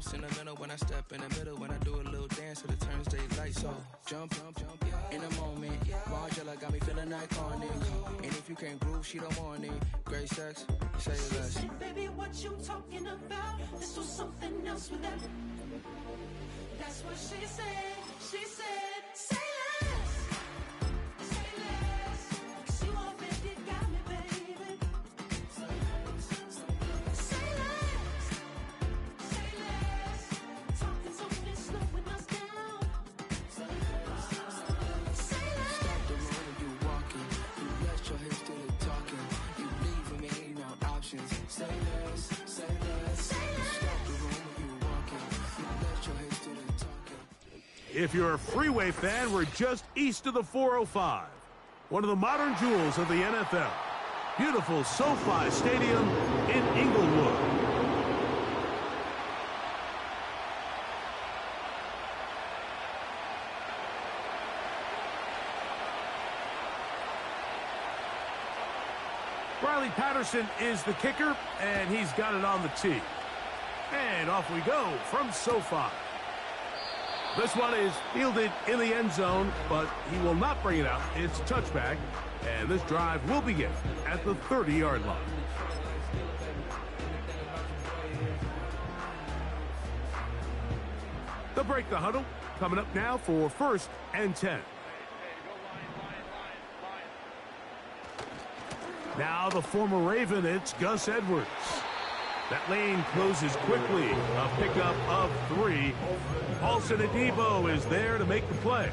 bounce in the middle when I step in the middle. When I do a little dance to the turns they light. So jump, jump, jump in the moment. Margella got me feeling iconic. And if you can't groove, she don't want it. Great sex, say less. Baby, what you talking about? Let's do something else with that. That's what she said. She said, say less. Say less. She already got me, baby. Say less. Say less. Talking's only slowing us down. Say less. Say less. Stop the road when you walking. You let your hips do the talking. You leaving me no options. Say less. Say less. Say less. Stop the road when you walking. You let your hips do the talking. If you're a Freeway fan, we're just east of the 405. One of the modern jewels of the NFL. Beautiful SoFi Stadium in Inglewood. Riley Patterson is the kicker, and he's got it on the tee. And off we go from SoFi. This one is fielded in the end zone, but he will not bring it out. It's touchback, and this drive will begin at the 30-yard line. They'll break the huddle. Coming up now for 1st and 10. Now the former Raven, it's Gus Edwards. That lane closes quickly. A pickup of 3. Paulson Adebo is there to make the play.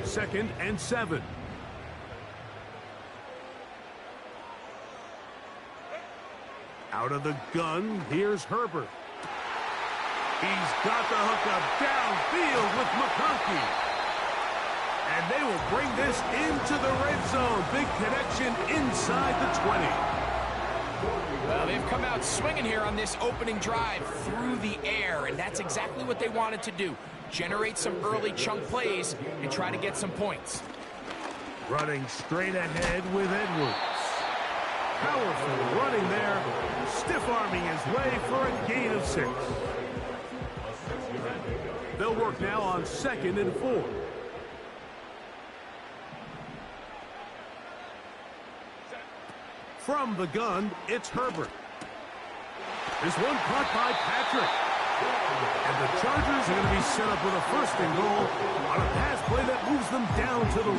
Second and 7. Out of the gun, here's Herbert. He's got the hookup downfield with McConkey. And they will bring this into the red zone. Big connection inside the 20. Well, they've come out swinging here on this opening drive through the air, and that's exactly what they wanted to do. Generate some early chunk plays and try to get some points. Running straight ahead with Edwards. Powerful running there. Stiff-arming his way for a gain of 6. They'll work now on 2nd and 4. From the gun, it's Herbert. This one caught by Patrick. And the Chargers are going to be set up with a 1st and goal on a pass play that moves them down to the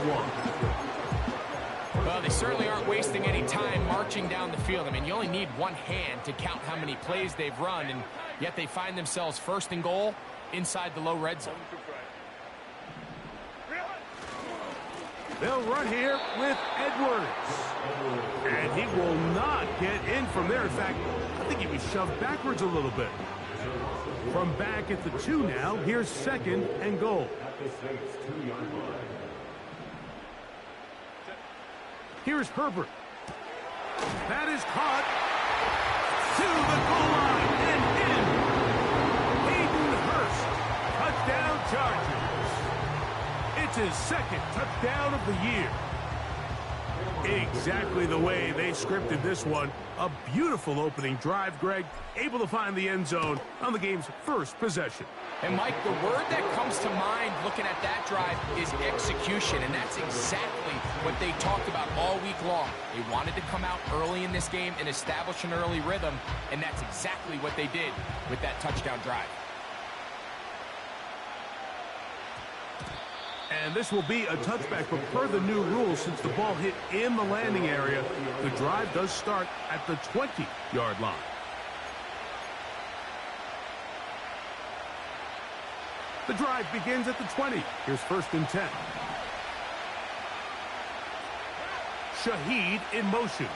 1. Well, they certainly aren't wasting any time marching down the field. I mean, you only need one hand to count how many plays they've run, and yet they find themselves 1st and goal inside the low red zone. They'll run here with Edwards. And he will not get in from there. In fact, I think he was shoved backwards a little bit. From back at the 2 now, here's 2nd and goal. Here's Herbert. That is caught to the goal line and in. Hayden Hurst, touchdown Chargers. It's his 2nd touchdown of the year. Exactly the way they scripted this one. A beautiful opening drive, Greg. Able to find the end zone on the game's 1st possession. And, Mike, the word that comes to mind looking at that drive is execution, and that's exactly what they talked about all week long. They wanted to come out early in this game and establish an early rhythm, and that's exactly what they did with that touchdown drive. And this will be a touchback, but per the new rules, since the ball hit in the landing area, the drive does start at the 20-yard line. The drive begins at the 20. Here's 1st and 10. Shaheed in motion.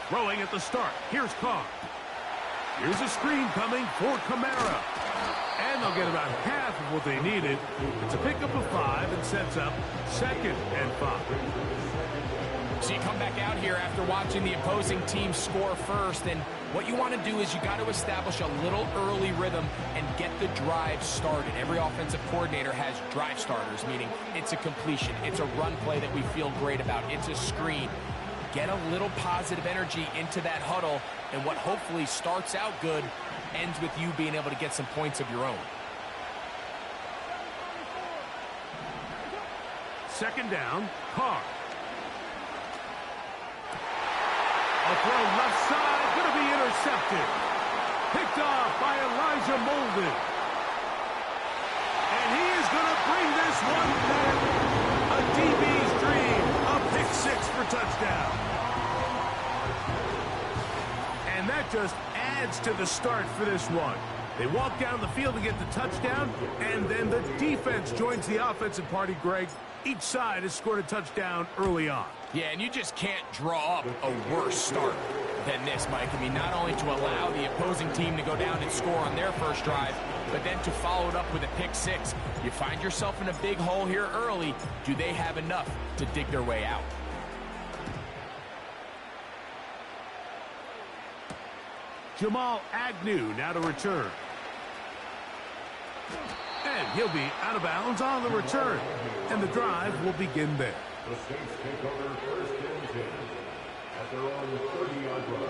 Throwing at the start. Here's Carr. Here's a screen coming for Kamara. And they'll get about half of what they needed. It's a pickup of 5 and sets up 2nd and 5. So you come back out here after watching the opposing team score first, and what you want to do is you got to establish a little early rhythm and get the drive started. Every offensive coordinator has drive starters, meaning it's a completion, it's a run play that we feel great about, it's a screen. get a little positive energy into that huddle, and what hopefully starts out good ends with you being able to get some points of your own. Second down, Carr. A throw left side, going to be intercepted. Picked off by Elijah Molden. And he is going to bring this one back. A DB's dream, a pick six for touchdown. And that just adds to the start for this one. They walk down the field to get the touchdown, and then the defense joins the offensive party, Greg. Each side has scored a touchdown early on. Yeah, and you just can't draw up a worse start than this, Mike. I mean, not only to allow the opposing team to go down and score on their first drive, but then to follow it up with a pick six. You find yourself in a big hole here early. Do they have enough to dig their way out? Jamal Agnew now to return. And he'll be out of bounds on the return. And the drive will begin there. The Saints take over first and 10 at their own 30-yard line.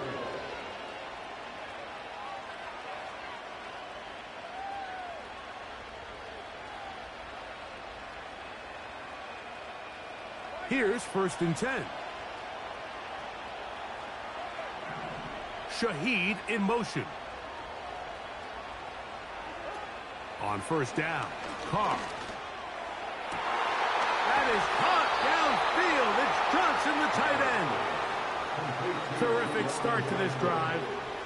Here's first and 10. Shaheed in motion. On first down, Carr. That is caught downfield. It's Johnson, the tight end. Terrific start to this drive.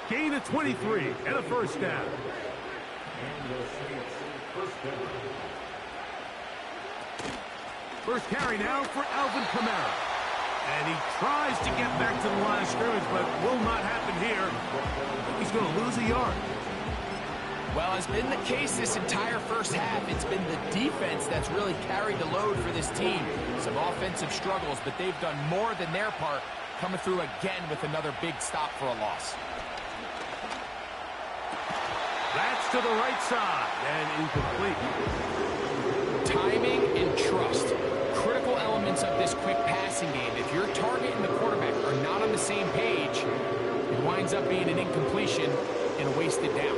Gain of 23 and a first down. First carry now for Alvin Kamara. And he tries to get back to the line of scrimmage, but will not happen here. He's going to lose a yard. Well, as been the case this entire first half, it's been the defense that's really carried the load for this team. Some offensive struggles, but they've done more than their part, coming through again with another big stop for a loss. That's to the right side and incomplete. Timing and trust. Critical elements of this quick passing game. If your target and the quarterback are not on the same page, it winds up being an incompletion and a wasted down.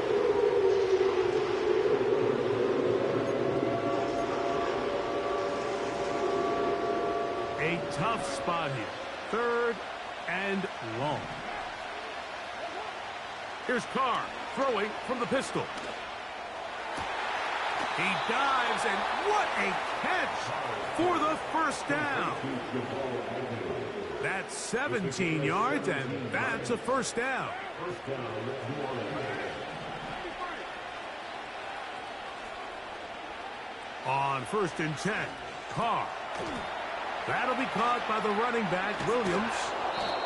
A tough spot here. Third and long. Here's Carr throwing from the pistol. He dives, and what a catch for the first down. That's 17 yards, and that's a first down. On first and 10, Carr. That'll be caught by the running back, Williams.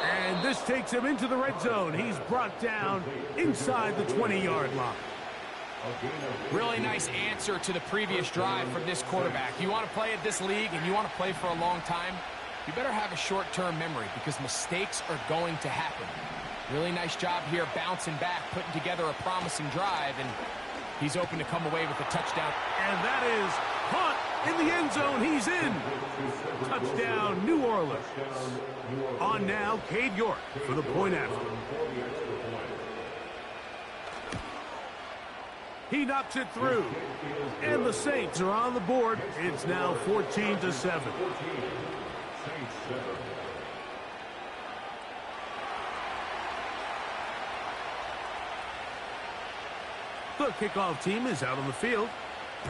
And this takes him into the red zone. He's brought down inside the 20-yard line. Really nice answer to the previous drive from this quarterback. You want to play at this league and you want to play for a long time, you better have a short-term memory because mistakes are going to happen. Really nice job here bouncing back, putting together a promising drive, and he's open to come away with a touchdown. And that is caught in the end zone. He's in. Touchdown, New Orleans. On now, Cade York for the point after. He knocks it through. And the Saints are on the board. It's now 14-7. The kickoff team is out on the field.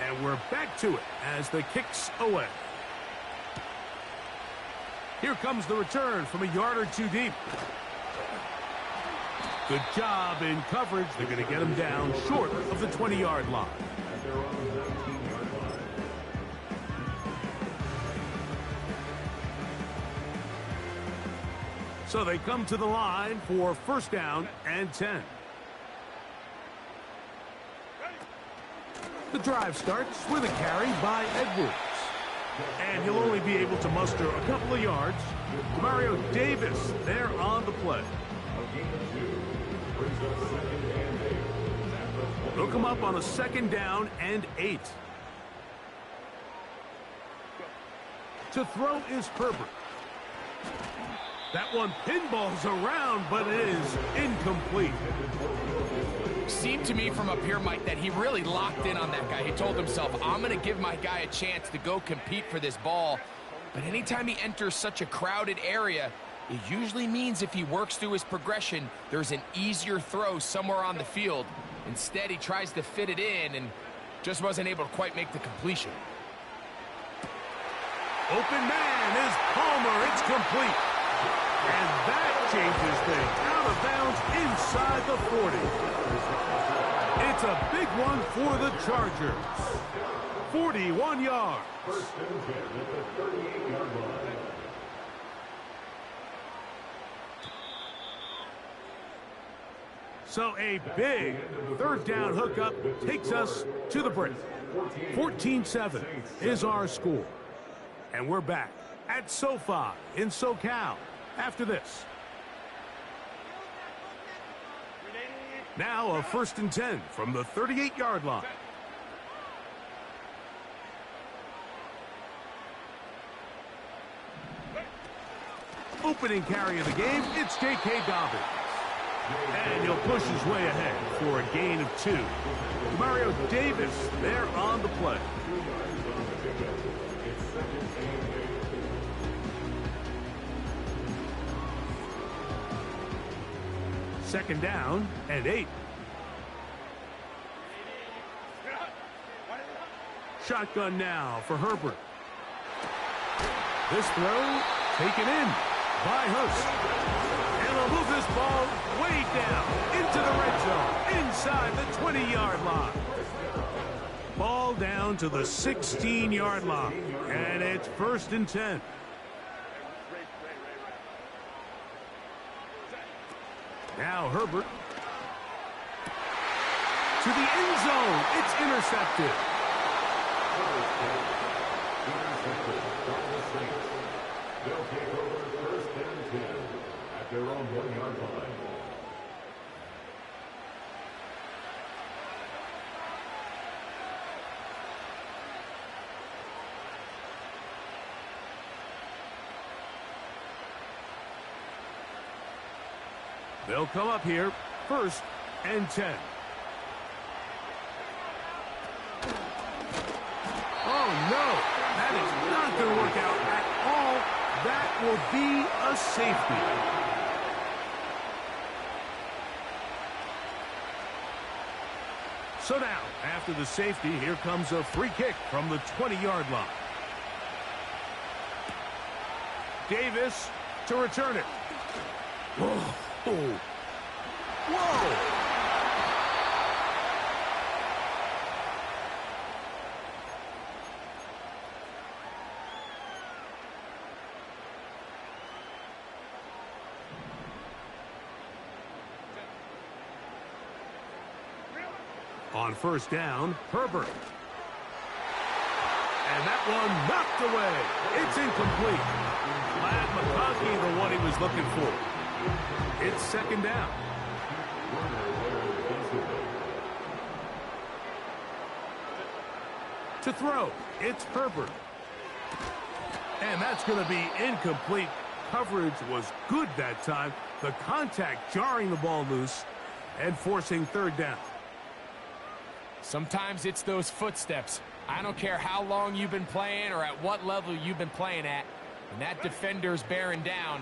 And we're back to it as the kick's away. Here comes the return from a yard or two deep. Good job in coverage. They're going to get him down short of the 20-yard line. So they come to the line for first down and 10. The drive starts with a carry by Edwards. And he'll only be able to muster a couple of yards. Mario Davis there on the play. They'll come up on a second down and 8. To throw is Herbert. That one pinballs around, but it is incomplete. Seemed to me from up here, Mike, that he really locked in on that guy. He told himself, I'm going to give my guy a chance to go compete for this ball. But anytime he enters such a crowded area, it usually means if he works through his progression, there's an easier throw somewhere on the field. Instead, he tries to fit it in and just wasn't able to quite make the completion. Open man is Palmer. It's complete. And that changes things. Out of bounds inside the 40. It's a big one for the Chargers. 41 yards. First and 10 at the 38-yard line. So a big third down hookup takes us to the break. 14-7 is our score. And we're back at SoFi in SoCal after this. Now a 1st and 10 from the 38-yard line. Opening carry of the game, it's J.K. Dobbins. And he'll push his way ahead for a gain of 2. Mario Davis there on the play. Second down and 8. Shotgun now for Herbert. This throw taken in by Hurst. And they'll move this ball way down into the red zone, inside the 20-yard line. Ball down to the 16-yard line, and it's 1st and 10. Now Herbert to the end zone. It's intercepted. They'll take over 1st and 10 at their own 1-yard line. They'll come up here, 1st and 10. Oh, no. That is not going to work out at all. That will be a safety. So now, after the safety, here comes a free kick from the 20-yard line. Davis to return it. Whoa. Whoa! On 1st down, Herbert. And that one knocked away. It's incomplete. Ladd McConkey, the one he was looking for. It's 2nd down. To throw, it's Herbert. And that's going to be incomplete. Coverage was good that time. The contact jarring the ball loose and forcing 3rd down. Sometimes it's those footsteps. I don't care how long you've been playing or at what level you've been playing at. When that defender's bearing down,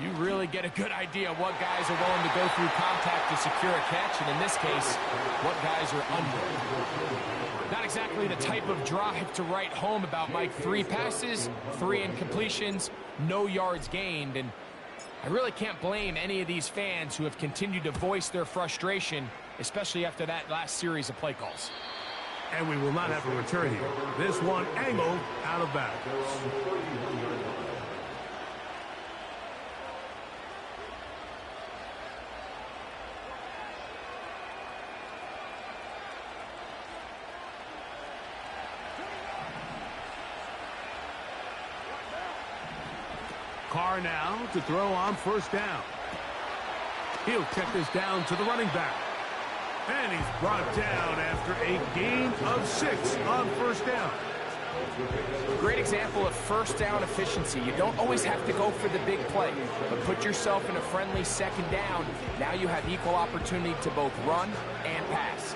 you really get a good idea of what guys are willing to go through contact to secure a catch, and in this case, what guys are under. Not exactly the type of drive to write home about, Mike. 3 passes, 3 incompletions, no yards gained, and I really can't blame any of these fans who have continued to voice their frustration, especially after that last series of play calls. And we will not have a return here. This one angled out of bounds. Carr now to throw on 1st down. He'll check this down to the running back. And he's brought down after a gain of 6 on 1st down. Great example of first down efficiency. You don't always have to go for the big play, but put yourself in a friendly second down. Now you have equal opportunity to both run and pass.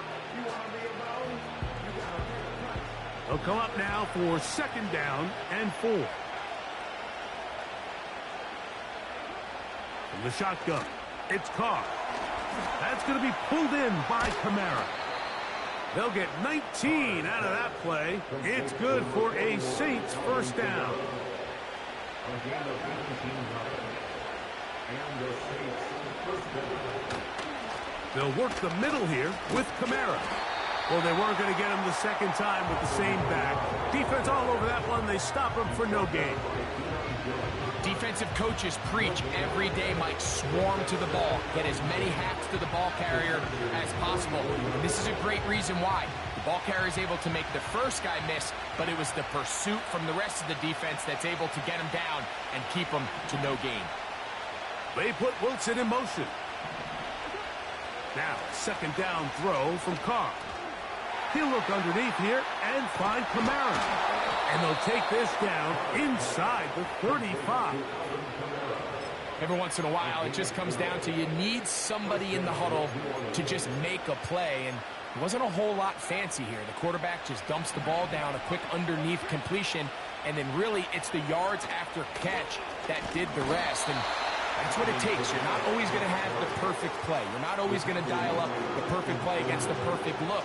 They'll come up now for second down and 4. From the shotgun, it's Carr. That's going to be pulled in by Kamara. They'll get 19 out of that play. It's good for a Saints first down. They'll work the middle here with Kamara. Well, they weren't going to get him the second time with the same back. Defense all over that one. They stop him for no gain. Defensive coaches preach every day, Mike, swarm to the ball. Get as many hacks to the ball carrier as possible. And this is a great reason why. The ball carrier is able to make the first guy miss, but it was the pursuit from the rest of the defense that's able to get him down and keep him to no gain. They put Wilson in motion. Now, second down throw from Carr. He'll look underneath here and find Kamara. And they'll take this down inside the 35. Every once in a while, it just comes down to you need somebody in the huddle to just make a play. And it wasn't a whole lot fancy here. The quarterback just dumps the ball down, a quick underneath completion, and then really it's the yards after catch that did the rest. And that's what it takes. You're not always going to have the perfect play. You're not always going to dial up the perfect play against the perfect look.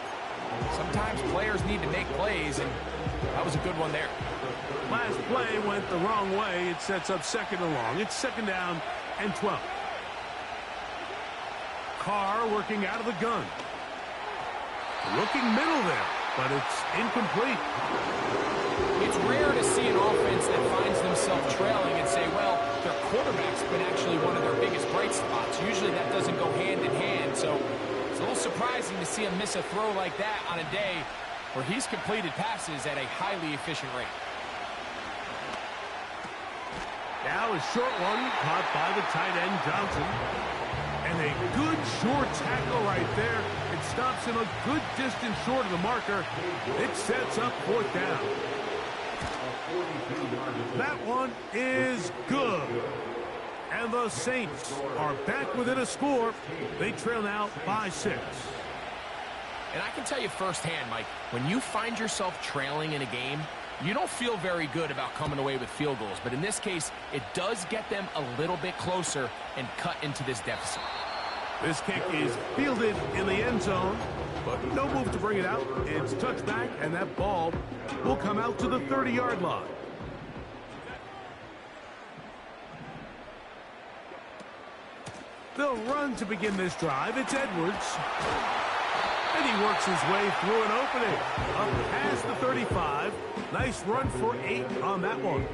Sometimes players need to make plays, and that was a good one there. Last play went the wrong way. It sets up second and long. It's second down and 12. Carr working out of the gun. Looking middle there, but it's incomplete. It's rare to see an offense that finds themselves trailing and say, well, their quarterback's been actually one of their biggest bright spots. Usually that doesn't go hand in hand, so it's a little surprising to see him miss a throw like that on a day where he's completed passes at a highly efficient rate. Now a short one caught by the tight end Johnson. And a good short tackle right there. It stops him a good distance short of the marker. It sets up fourth down. That one is good. And the Saints are back within a score. They trail now by 6. And I can tell you firsthand, Mike, when you find yourself trailing in a game, you don't feel very good about coming away with field goals. But in this case, it does get them a little bit closer and cut into this deficit. This kick is fielded in the end zone, but no move to bring it out. It's touched back, and that ball will come out to the 30-yard line. They'll run to begin this drive. It's Edwards. And he works his way through an opening. Up past the 35. Nice run for 8 on that one.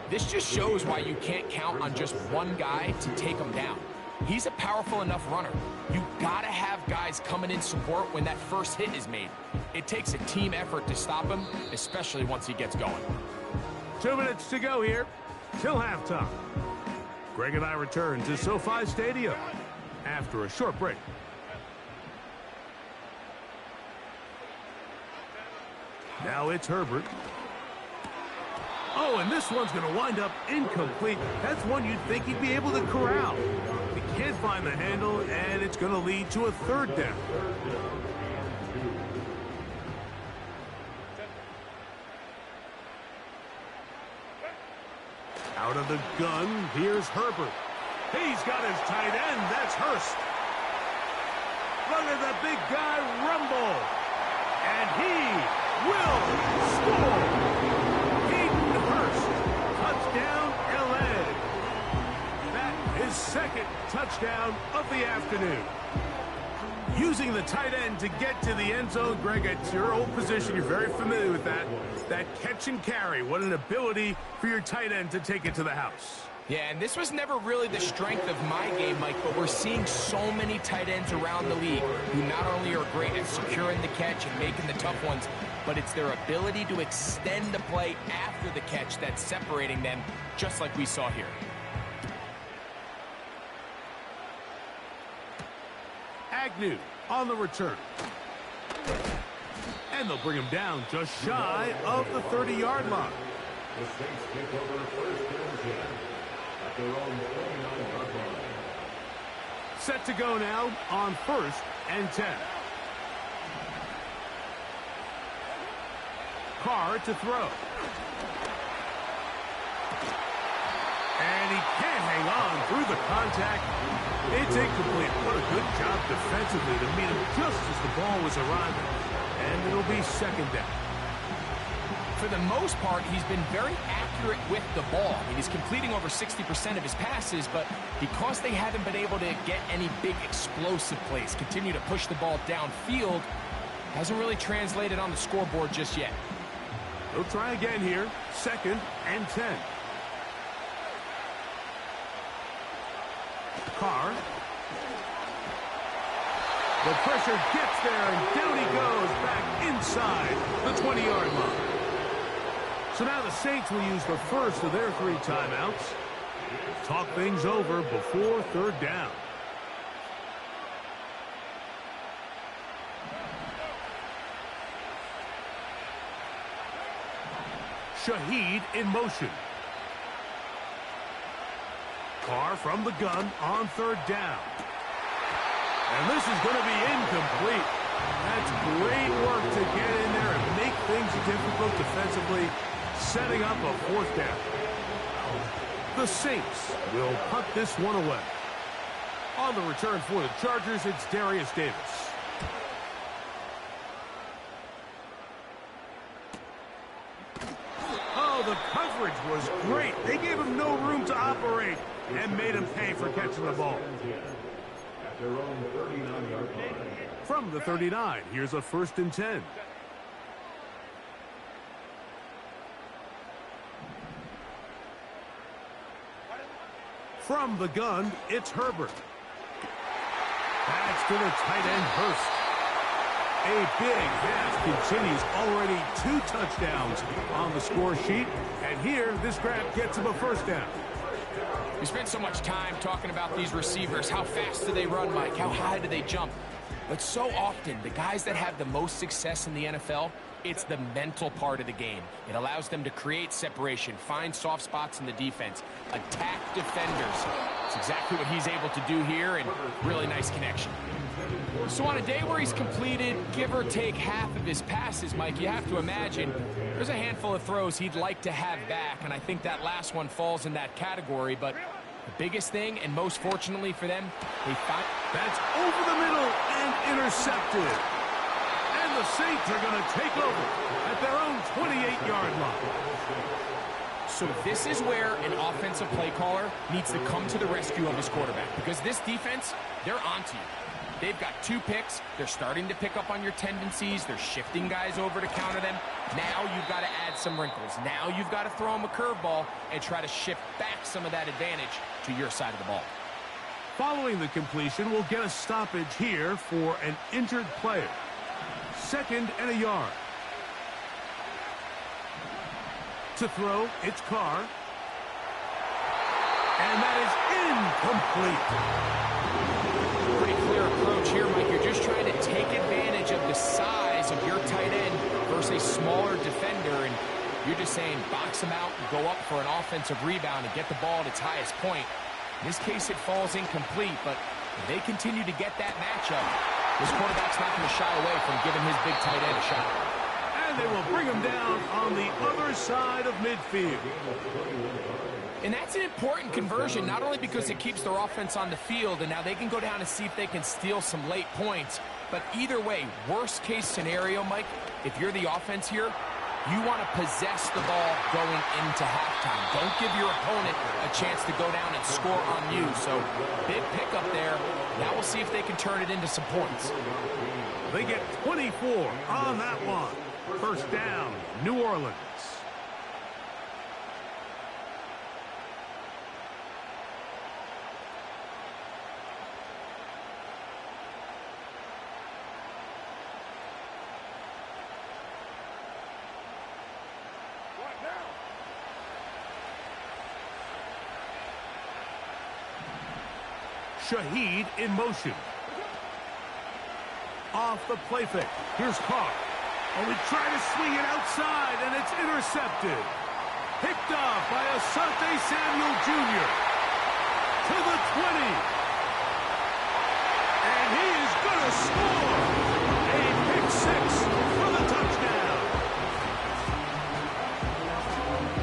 This just shows why you can't count on just one guy to take him down. He's a powerful enough runner. You gotta have guys coming in support when that first hit is made. It takes a team effort to stop him, especially once he gets going. 2 minutes to go here till halftime. Greg and I return to SoFi Stadium after a short break. Now it's Herbert. Oh, and this one's going to wind up incomplete. That's one you'd think he'd be able to corral. He can't find the handle, and it's going to lead to a third down. Out of the gun, here's Herbert. He's got his tight end. That's Hurst. Look at the big guy rumble. And he will score. Hayden Hurst. Touchdown, L.A. That is second touchdown of the afternoon. Using the tight end to get to the end zone. Greg, it's your old position. You're very familiar with that. That catch and carry. What an ability for your tight end to take it to the house. Yeah, and this was never really the strength of my game, Mike, but we're seeing so many tight ends around the league who not only are great at securing the catch and making the tough ones, but it's their ability to extend the play after the catch that's separating them, just like we saw here. Agnew on the return. And they'll bring him down just shy of the 30-yard line. The Saints take over first and 10 at their own 29-yard line. Set to go now on first and 10. Carr to throw. And he can't hang on through the contact. It's incomplete. What a good job defensively to meet him just as the ball was arriving. And it'll be second down. For the most part, he's been very accurate with the ball. I mean, he's completing over 60% of his passes, but because they haven't been able to get any big explosive plays, continue to push the ball downfield, hasn't really translated on the scoreboard just yet. They'll try again here. Second and 10. Carr. The pressure gets there, and down he goes back inside the 20-yard line. So now the Saints will use the first of their 3 timeouts. Talk things over before third down. Shaheed in motion. Carr from the gun on third down. And this is going to be incomplete. That's great work to get in there and make things difficult defensively, setting up a fourth down. The Saints will punt this one away. On the return for the Chargers, it's Darius Davis. Oh, the coverage was great. They gave him no room to operate and made him pay for catching the ball. At their own 39-yard line. From the 39, here's a first and 10. From the gun, it's Herbert. That's to the tight end, Hurst. A big half continues. Already 2 touchdowns on the score sheet. And here, this grab gets him a first down. We spent so much time talking about these receivers. How fast do they run, Mike? How high do they jump? But so often, the guys that have the most success in the NFL, it's the mental part of the game. It allows them to create separation, find soft spots in the defense, attack defenders. It's exactly what he's able to do here, and really nice connection. So on a day where he's completed, give or take half of his passes, Mike, you have to imagine there's a handful of throws he'd like to have back, and I think that last one falls in that category. But the biggest thing, and most fortunately for them, they find... That's over the middle and intercepted. And the Saints are going to take over at their own 28-yard line. So this is where an offensive play caller needs to come to the rescue of his quarterback, because this defense, they're onto you. They've got 2 picks. They're starting to pick up on your tendencies. They're shifting guys over to counter them. Now you've got to add some wrinkles. Now you've got to throw them a curveball and try to shift back some of that advantage to your side of the ball. Following the completion, we'll get a stoppage here for an injured player. Second and a yard. To throw, it's Carr. And that is incomplete. Pretty clear approach here, Mike. You're just trying to take advantage of the size of your tight end versus a smaller defender, and you're just saying box him out and go up for an offensive rebound and get the ball at its highest point. In this case, it falls incomplete, but if they continue to get that matchup, this quarterback's not going to shy away from giving his big tight end a shot. And they will bring him down on the other side of midfield. And that's an important conversion, not only because it keeps their offense on the field, and now they can go down and see if they can steal some late points. But either way, worst case scenario, Mike, if you're the offense here, you want to possess the ball going into halftime. Don't give your opponent a chance to go down and score on you. So big pickup there. Now we'll see if they can turn it into some points. They get 24 on that one. First down, New Orleans. Shaheed in motion. Off the play fake. Here's Carr. Oh, we try to swing it outside, and it's intercepted. Picked off by Asante Samuel Jr. to the 20. And he is going to score. A pick six for the touchdown.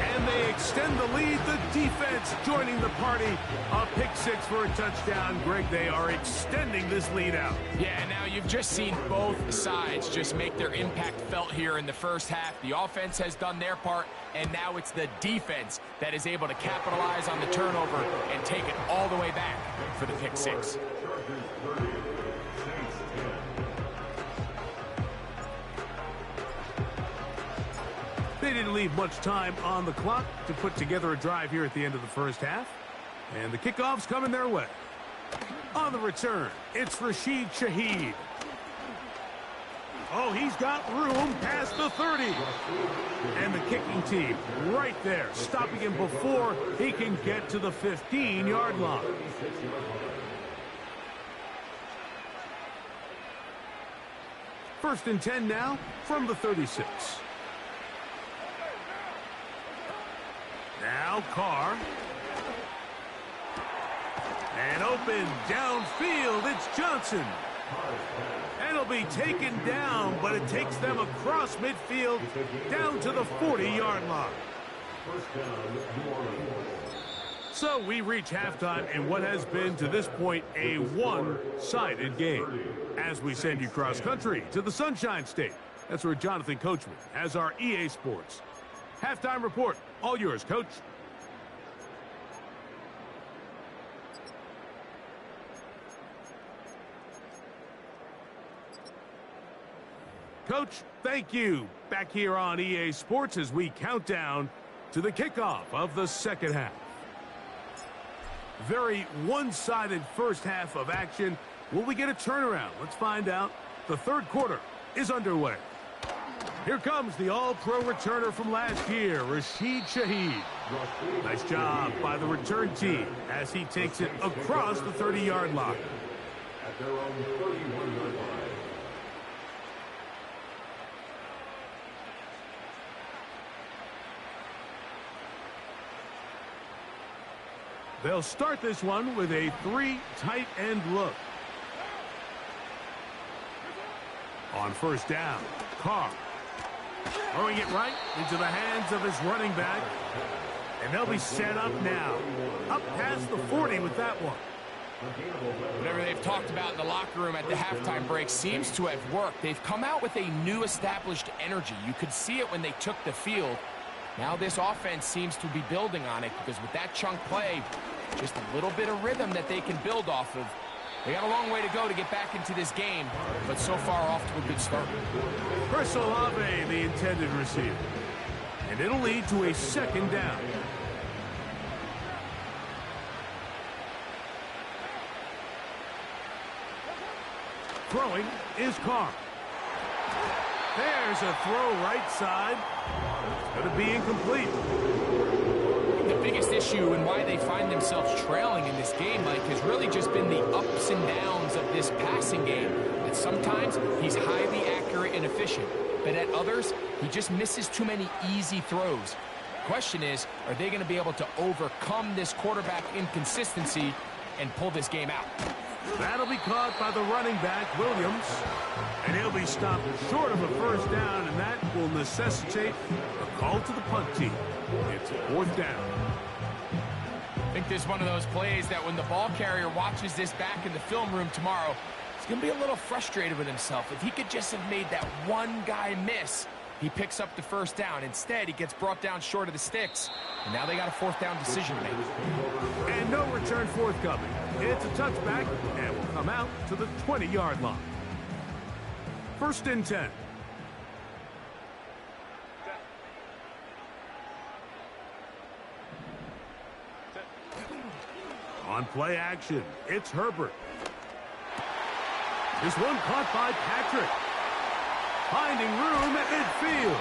And they extend the lead. The defense joining the party. A pick six for a touchdown. Greg, they are extending this lead out. Yeah, now you've just seen both sides just make their impact felt here in the first half. The offense has done their part, and now it's the defense that is able to capitalize on the turnover and take it all the way back for the pick six. They didn't leave much time on the clock to put together a drive here at the end of the first half. And the kickoff's coming their way. On the return, it's Rashid Shaheed. Oh, he's got room past the 30. And the kicking team right there, stopping him before he can get to the 15-yard line. First and 10 now from the 36. Now Carr. And open downfield, it's Johnson. And it'll be taken down, but it takes them across midfield down to the 40-yard line. So we reach halftime in what has been, to this point, a one-sided game. As we send you cross-country to the Sunshine State. That's where Jonathan Coachman has our EA Sports halftime report. All yours, Coach. Coach, thank you. Back here on EA Sports as we count down to the kickoff of the second half. Very one-sided first half of action. Will we get a turnaround? Let's find out. The third quarter is underway. Here comes the all-pro returner from last year, Rashid Shaheed. Nice job by the return team as he takes it across the 30-yard line. At their own 31-yard line. They'll start this one with a three tight end look. On first down, Carr. Throwing it right into the hands of his running back. And they'll be set up now. Up past the 40 with that one. Whatever they've talked about in the locker room at the halftime break seems to have worked. They've come out with a new established energy. You could see it when they took the field. Now this offense seems to be building on it because with that chunk play, just a little bit of rhythm that they can build off of. They got a long way to go to get back into this game, but so far off to a good start. Chris Olave, the intended receiver. And it'll lead to a second down. Throwing is Carr. There's a throw right side. It's going to be incomplete. The biggest issue and why they find themselves trailing in this game, Mike, has really just been the ups and downs of this passing game. That sometimes he's highly accurate and efficient, but at others, he just misses too many easy throws. The question is, are they going to be able to overcome this quarterback inconsistency and pull this game out? That'll be caught by the running back, Williams. And he'll be stopped short of a first down, and that will necessitate a call to the punt team. It's fourth down. I think this is one of those plays that when the ball carrier watches this back in the film room tomorrow, he's going to be a little frustrated with himself. If he could just have made that one guy miss, he picks up the first down. Instead, he gets brought down short of the sticks, and now they got a fourth down decision to make. And no return forthcoming. It's a touchback, and will come out to the 20-yard line. First and 10. On play action, it's Herbert. This one caught by Patrick. Finding room at midfield.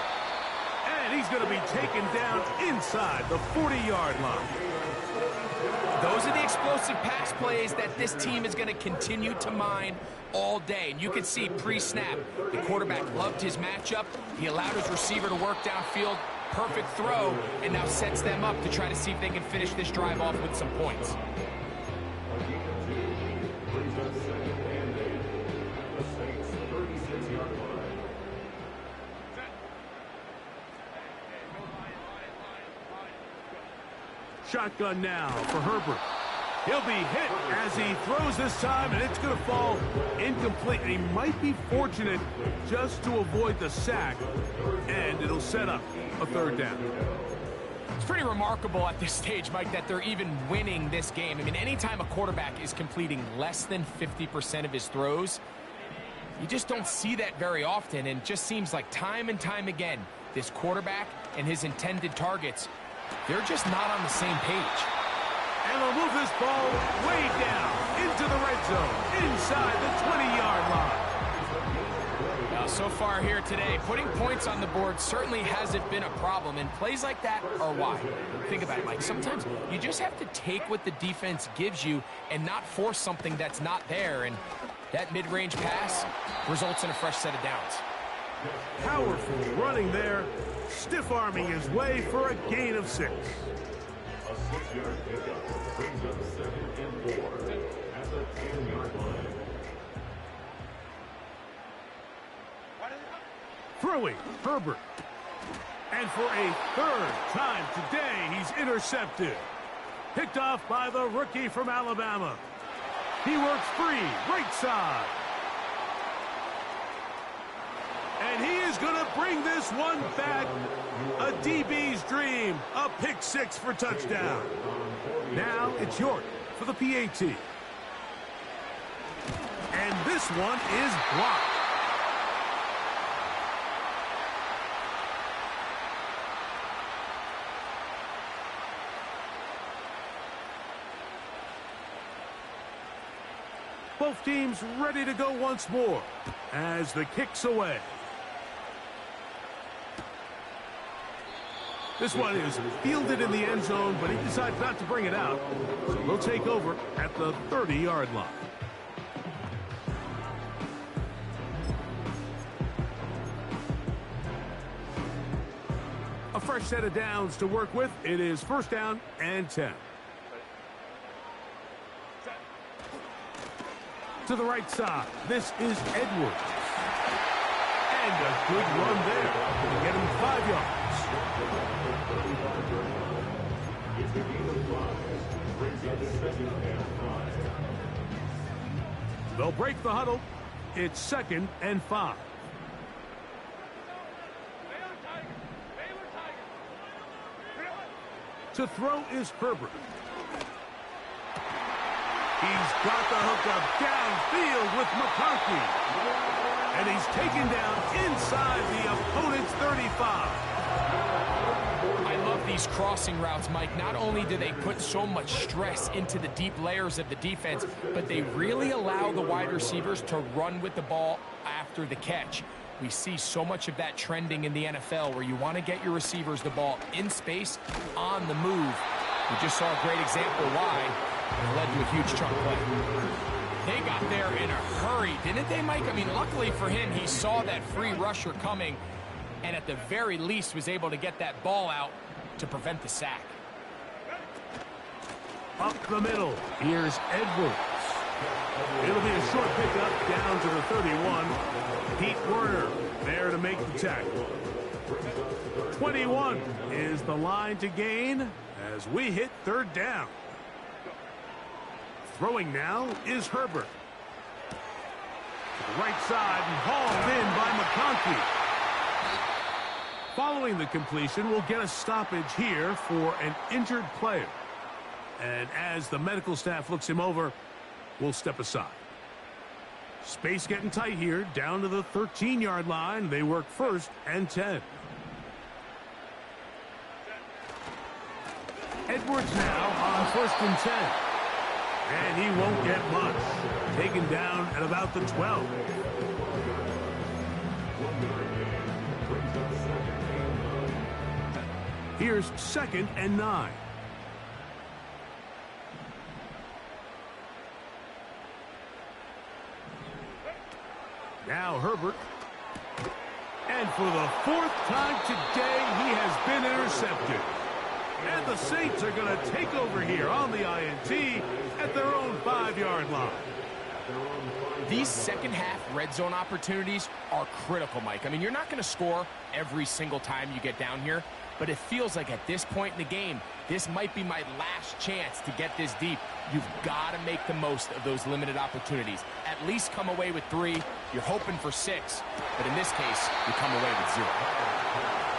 And he's going to be taken down inside the 40-yard line. Those are the explosive pass plays that this team is going to continue to mine all day. And you can see pre-snap, the quarterback loved his matchup. He allowed his receiver to work downfield. Perfect throw, and now sets them up to try to see if they can finish this drive off with some points. Shotgun now for Herbert. He'll be hit as he throws this time, and it's going to fall incomplete. He might be fortunate just to avoid the sack, and it'll set up a third down. It's pretty remarkable at this stage, Mike, that they're even winning this game. I mean, anytime a quarterback is completing less than 50% of his throws, you just don't see that very often, and it just seems like time and time again, this quarterback and his intended targets, they're just not on the same page. And they'll move this ball way down into the red zone, inside the 20-yard line. Now, so far here today, putting points on the board certainly hasn't been a problem, and plays like that are why. Think about it, Mike. Sometimes you just have to take what the defense gives you and not force something that's not there, and that mid-range pass results in a fresh set of downs. Powerful running there, stiff-arming his way for a gain of 6. A 6-yard pickup brings up 2nd and 4 at the 10-yard line. Throwing, Herbert. And for a third time today, he's intercepted. Picked off by the rookie from Alabama. He works free, right side. And he is going to bring this one back. A DB's dream. A pick 6 for touchdown. Now it's York for the PAT. And this one is blocked. Both teams ready to go once more as the kick's away. This one is fielded in the end zone, but he decides not to bring it out. So they'll take over at the 30-yard line. A fresh set of downs to work with. It is 1st down and 10. To the right side, this is Edwards. And a good run there to get him 5 yards. They'll break the huddle. It's 2nd and 5. To throw is Herbert. He's got the hookup downfield with McConkey. And he's taken down inside the opponent's 35. I love these crossing routes, Mike. Not only do they put so much stress into the deep layers of the defense, but they really allow the wide receivers to run with the ball after the catch. We see so much of that trending in the NFL where you want to get your receivers the ball in space, on the move. We just saw a great example why. It led to a huge chunk play. They got there in a hurry, didn't they, Mike? I mean, luckily for him, he saw that free rusher coming and at the very least was able to get that ball out to prevent the sack. Up the middle, here's Edwards. It'll be a short pickup down to the 31. Pete Werner there to make the tackle. 21 is the line to gain as we hit 3rd down. Throwing now is Herbert. To the right side and hauled in by McConkey. Following the completion, we'll get a stoppage here for an injured player. And as the medical staff looks him over, we'll step aside. Space getting tight here, down to the 13-yard line. They work 1st and 10. Edwards now on 1st and 10. And he won't get much. Taken down at about the 12. Here's 2nd and 9. Now Herbert. And for the 4th time today, he has been intercepted. And the Saints are going to take over here on the INT at their own 5-yard line. These second-half red zone opportunities are critical, Mike. I mean, you're not going to score every single time you get down here, but it feels like at this point in the game, this might be my last chance to get this deep. You've got to make the most of those limited opportunities. At least come away with 3. You're hoping for 6, but in this case, you come away with 0.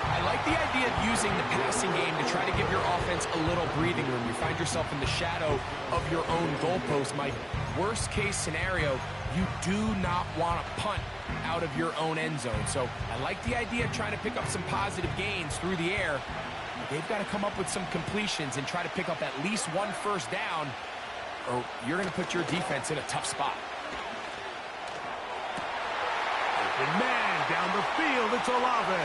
I like the idea of using the passing game to try to give your offense a little breathing room. You find yourself in the shadow of your own goalpost, Mike. Worst case scenario, you do not want to punt out of your own end zone. So I like the idea of trying to pick up some positive gains through the air. They've got to come up with some completions and try to pick up at least 1 first down, or you're going to put your defense in a tough spot. Open man down the field. It's Olave.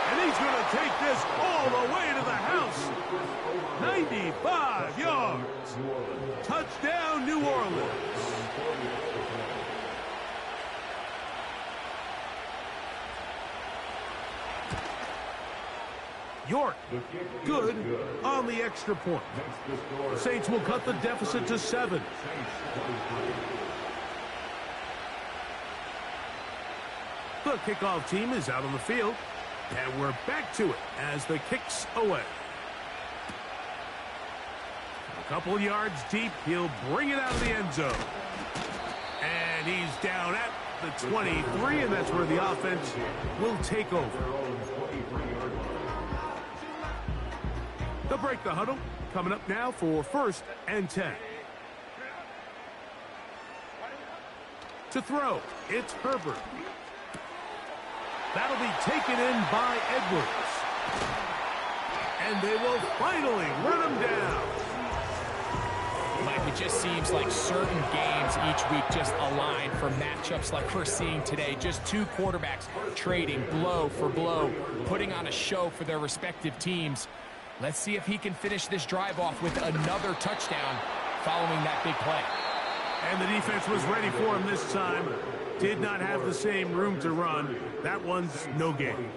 And he's going to take this all the way to the house. 95 yards. Touchdown, New Orleans. York, good on the extra point. The Saints will cut the deficit to 7. The kickoff team is out on the field. And we're back to it as the kick's away. A couple yards deep, he'll bring it out of the end zone. And he's down at the 23, and that's where the offense will take over. They'll break the huddle. Coming up now for 1st and 10. To throw, it's Herbert. That'll be taken in by Edwards. And they will finally run him down. Mike, it just seems like certain games each week just align for matchups like we're seeing today. Just 2 quarterbacks trading blow for blow, putting on a show for their respective teams. Let's see if he can finish this drive off with another touchdown following that big play. And the defense was ready for him this time. Did not have the same room to run. That one's no gain.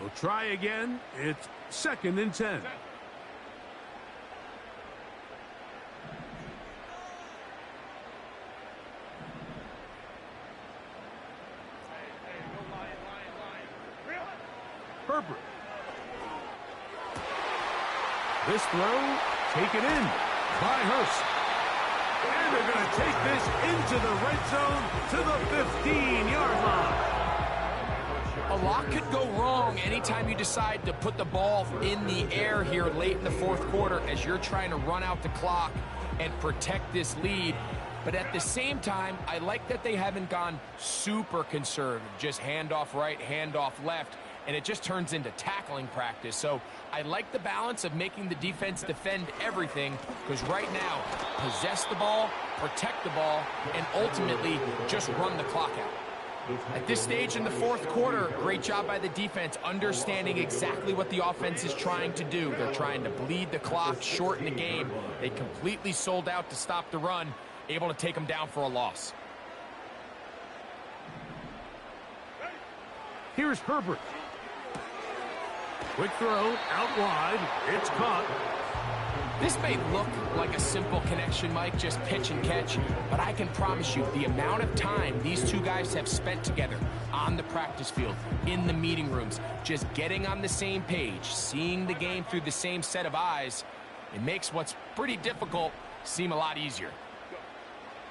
We'll try again. It's 2nd and 10. Herbert. This throw taken in by Hurst. And they're going to take this into the red zone to the 15-yard line. A lot could go wrong anytime you decide to put the ball in the air here late in the 4th quarter as you're trying to run out the clock and protect this lead. But at the same time, I like that they haven't gone super conservative, just handoff right, handoff left, and it just turns into tackling practice. So I like the balance of making the defense defend everything, because right now, possess the ball, protect the ball, and ultimately just run the clock out. At this stage in the 4th quarter, great job by the defense understanding exactly what the offense is trying to do. They're trying to bleed the clock, shorten the game. They completely sold out to stop the run, able to take them down for a loss. Here's Herbert. Quick throw, out wide. It's caught. This may look like a simple connection, Mike, just pitch and catch, but I can promise you the amount of time these two guys have spent together on the practice field, in the meeting rooms, just getting on the same page, seeing the game through the same set of eyes, it makes what's pretty difficult seem a lot easier.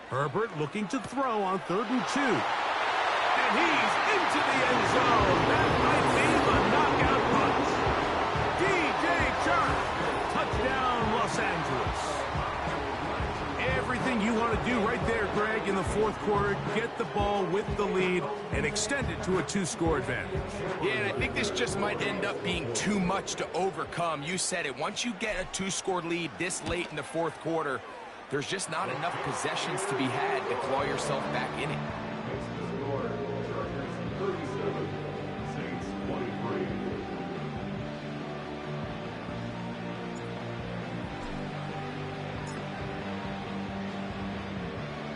Herbert looking to throw on 3rd and 2. And he's into the end zone. That might be the knockout punch. DJ Chark, touchdown Los Angeles. Everything you want to do right there, Greg, in the 4th quarter, get the ball with the lead and extend it to a 2-score advantage. Yeah, and I think this just might end up being too much to overcome. You said it. Once you get a 2-score lead this late in the 4th quarter, there's just not enough possessions to be had to claw yourself back in it.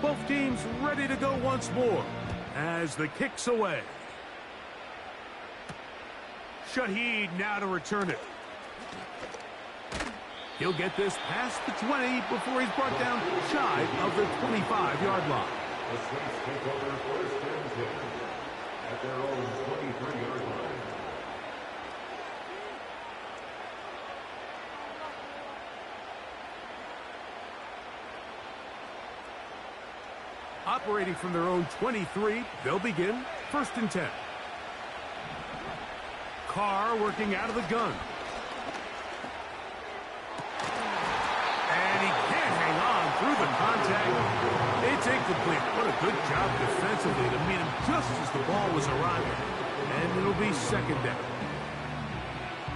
Both teams ready to go once more as the kick's away. Shaheed now to return it. He'll get this past the 20 before he's brought down shy of the 25-yard line. The Saints take over first and 10 at their own 23-yard line. Operating from their own 23, they'll begin first and 10. Carr working out of the gun. And he can't hang on through the contact. It's incomplete. What a good job defensively to meet him just as the ball was arriving. And it'll be second down.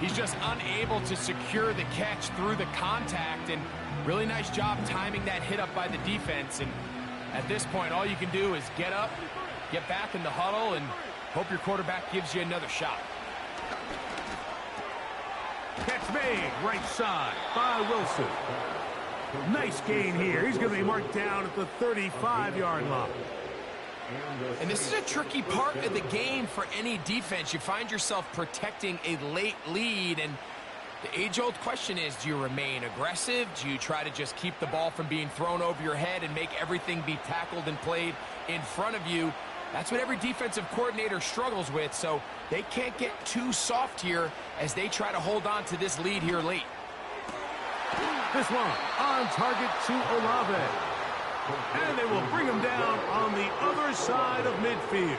He's just unable to secure the catch through the contact, and really nice job timing that hit up by the defense. And at this point, all you can do is get up, get back in the huddle, and hope your quarterback gives you another shot. Catch made, right side by Wilson. Nice gain here. He's going to be marked down at the 35-yard line. And this is a tricky part of the game for any defense. You find yourself protecting a late lead, and the age-old question is, do you remain aggressive? Do you try to just keep the ball from being thrown over your head and make everything be tackled and played in front of you? That's what every defensive coordinator struggles with, so they can't get too soft here as they try to hold on to this lead here late. This one on target to Olave. And they will bring him down on the other side of midfield.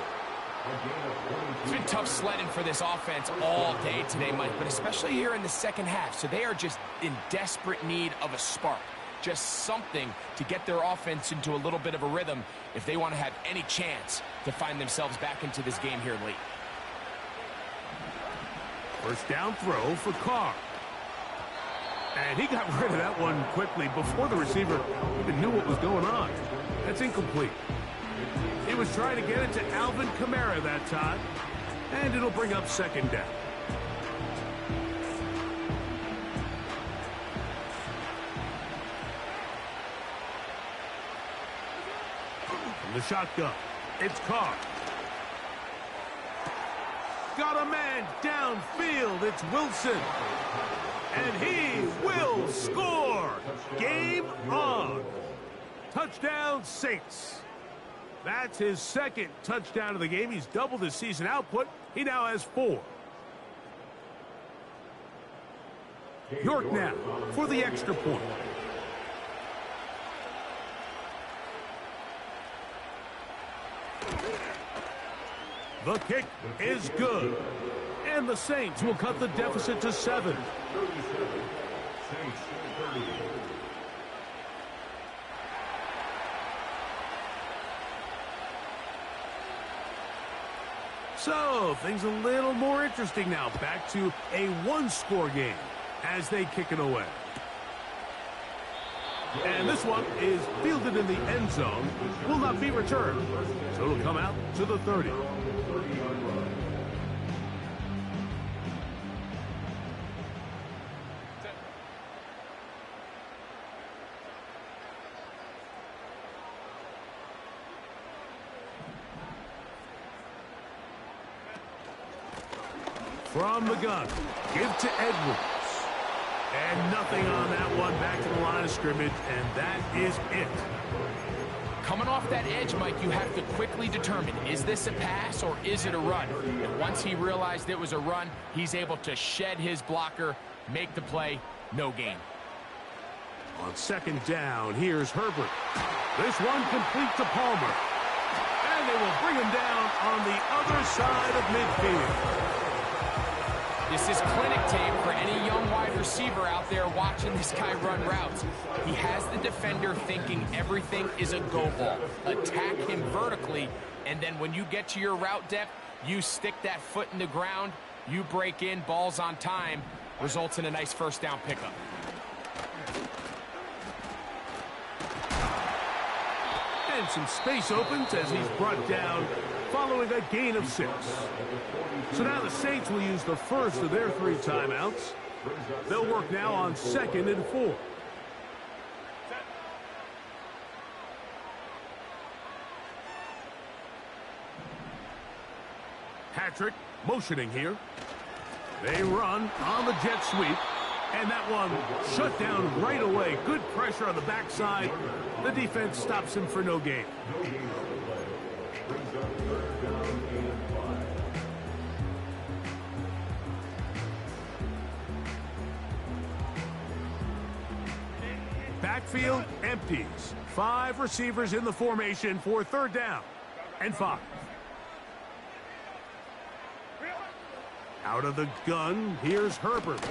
It's been tough sledding for this offense all day today, Mike, but especially here in the second half. So they are just in desperate need of a spark, just something to get their offense into a little bit of a rhythm if they want to have any chance to find themselves back into this game here late. First down throw for Carr. And he got rid of that one quickly before the receiver even knew what was going on. That's incomplete. He was trying to get it to Alvin Kamara that time, and it'll bring up second down. From the shotgun, it's Carr. Got a man downfield. It's Wilson. And he will score. Game on. Touchdown, Saints. That's his second touchdown of the game. He's doubled his season output. He now has 4. York now for the extra point. The kick is good. And the Saints will cut the deficit to 7. 37. Saints 30. So, things a little more interesting now. Back to a one-score game as they kick it away. And this one is fielded in the end zone. Will not be returned. So it'll come out to the 30. From the gun, give to Edwards. And nothing on that one, back to the line of scrimmage, and that is it. Coming off that edge, Mike, you have to quickly determine, is this a pass or is it a run? And once he realized it was a run, he's able to shed his blocker, make the play, no gain. On second down, here's Herbert. This one complete to Palmer. And they will bring him down on the other side of midfield. This is clinic tape for any young wide receiver out there watching this guy run routes. He has the defender thinking everything is a go ball. Attack him vertically, and then when you get to your route depth, you stick that foot in the ground, you break in, balls on time, results in a nice first down pickup. And some space opens as he's brought down following a gain of 6. So now the Saints will use the first of their 3 timeouts. They'll work now on 2nd and 4. Fitzpatrick motioning here. They run on the jet sweep. And that one shut down right away. Good pressure on the backside. The defense stops him for no gain. Backfield empties. 5 receivers in the formation for 3rd down and 5. Out of the gun, here's Herbert.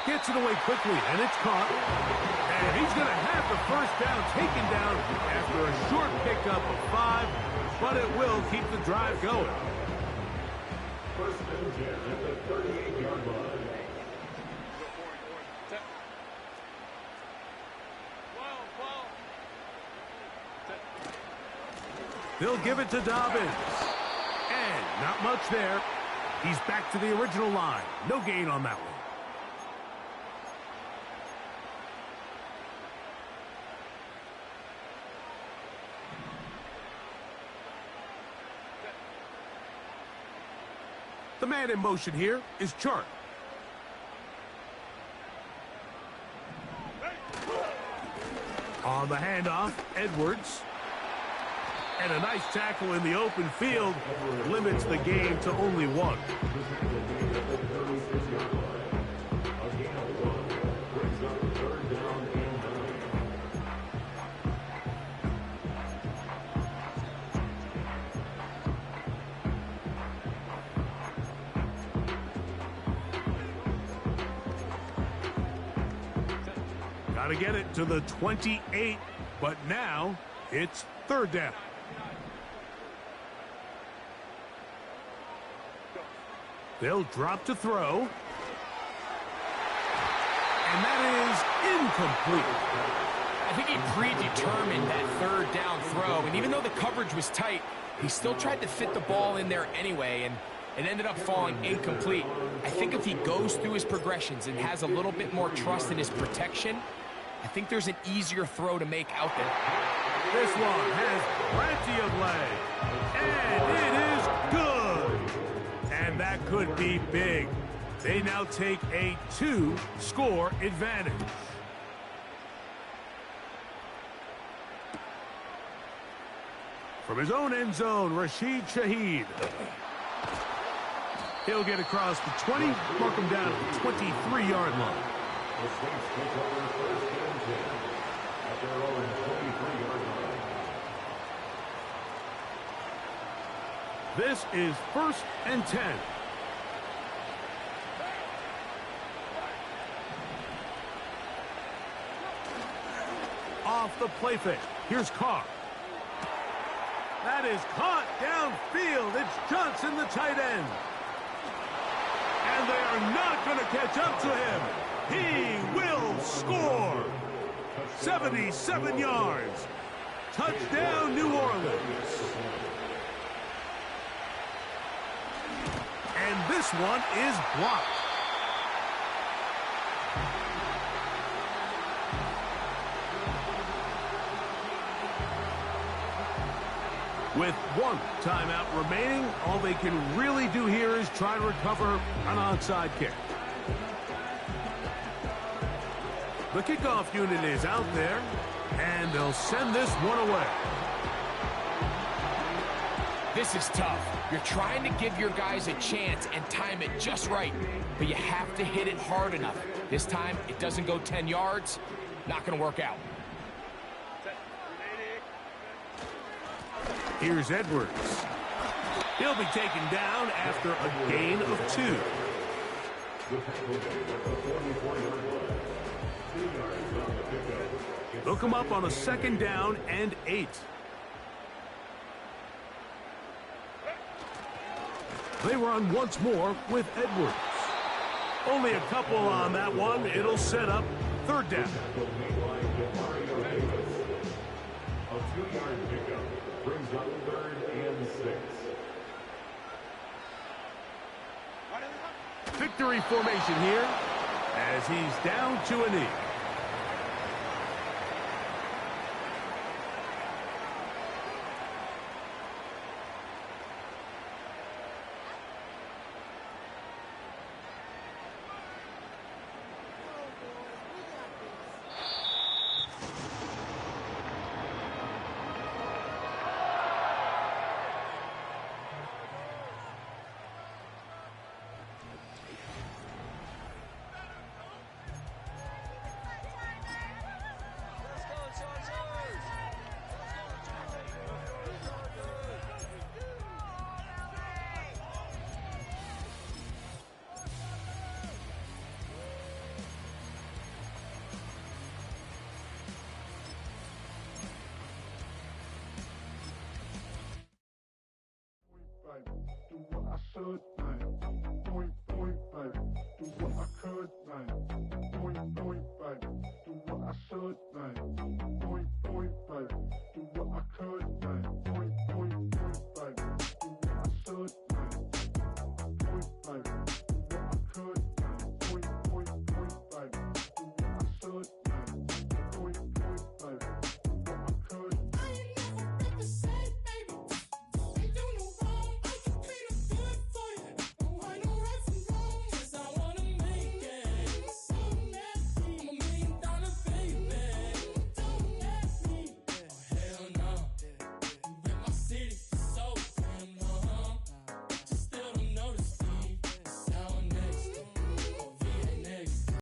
Gets it away quickly, and it's caught. And he's going to have the 1st down taken down after a short pickup of 5, but it will keep the drive going. 1st and 10 at the 38-yard line. They'll give it to Dobbins. And not much there. He's back to the original line. No gain on that one. The man in motion here is Chark. On the handoff, Edwards. And a nice tackle in the open field limits the game to only 1. Got to get it to the 28, but now it's 3rd down. They'll drop to throw. And that is incomplete. I think he predetermined that 3rd down throw, and even though the coverage was tight, he still tried to fit the ball in there anyway, and it ended up falling incomplete. I think if he goes through his progressions and has a little bit more trust in his protection, I think there's an easier throw to make out there. This one has plenty of leg, and it is good. And that could be big. They now take a 2-score advantage. From his own end zone, Rashid Shaheed. He'll get across the 20, mark him down at the 23-yard line. The Saints take over 1st and 10 at their own 23-yard line. This is 1st and 10. Off the play fake. Here's Carr. That is caught downfield. It's Johnson, the tight end. And they are not going to catch up to him. He will score. 77 yards. Touchdown, New Orleans. And this one is blocked. With 1 timeout remaining, all they can really do here is try to recover an onside kick. The kickoff unit is out there, and they'll send this one away. This is tough. You're trying to give your guys a chance and time it just right, but you have to hit it hard enough. This time, it doesn't go 10 yards. Not going to work out. Here's Edwards. He'll be taken down after a gain of 2. They'll come up on a 2nd down and 8. They run once more with Edwards. Only a couple on that one. It'll set up 3rd down. A 2-yard pickup brings up 3rd and 6. Victory formation here as he's down to a knee. do what I should, man. Point, baby, do what I could, man.